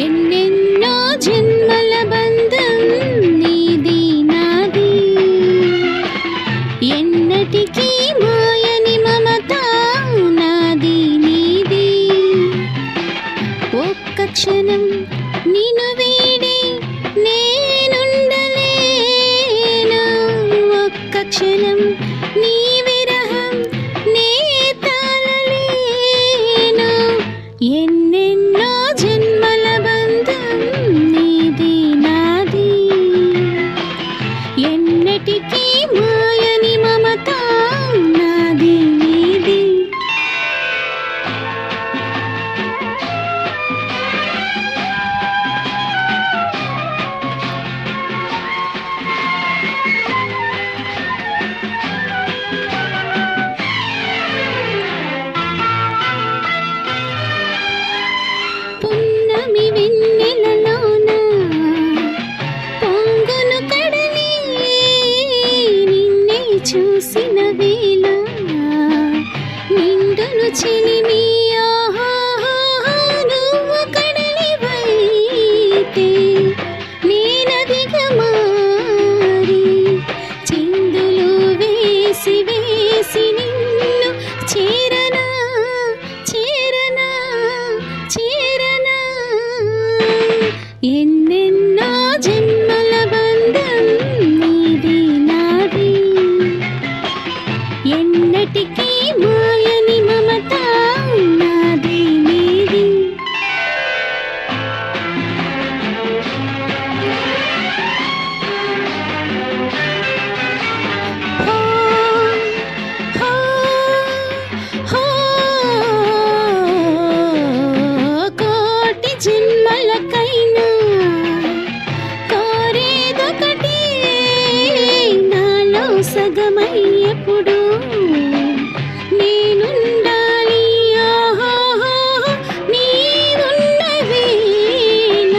ఎన్నెన్నో జన్మల బంధం నీది నాది, ఎన్నటికీ మాయని మమత నాది నీది. ఒక్క క్షణం నిన్ను వీడి నేనుండలేను, ఒక్క క్షణం నీ విరహం నే తాళలేను. ఎన్నెన్నో జన్మల బంధం నీది నాది, ఎన్నటికీ మాయని మమత నాది నీది. పున్నమి వెన్నెలలోన పొంగును కడలి, నిన్నే చూసిన వేళ నిండును చెలిమి. నువ్వు కడలివైతే నేనదిగా మారి చిందులు వేసి వేసి నిన్ను చేరనా చేరనా చేరనా. ఎన్నెన్నో జన్మల బంధం నీది నాది, ఎన్నటికీ మాయని మమత నాది నీది. హో హో హో, కోటి జన్మలకైనా కోరేదొకటి, నాలో సగమయ్యప్పుడు నేనుండాలి. నీవున్న వేళ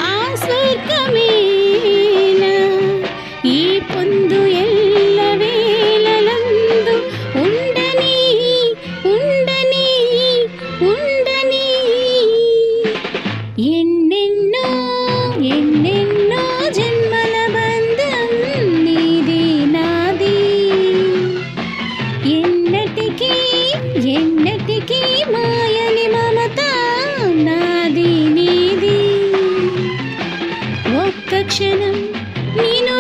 ఆ స్వర్గమేనా, ఈ పొందు ఎల్ల వేళలందు ఉండని ఉండని ఉండని. ఎన్నెన్నో ఎన్నెన్నో జన్మల బంధం నీది నాది, ఎన్నటికీ ఎన్నటికీ మాయని మమత నాది నీది. ఒక్క క్షణం నిన్ను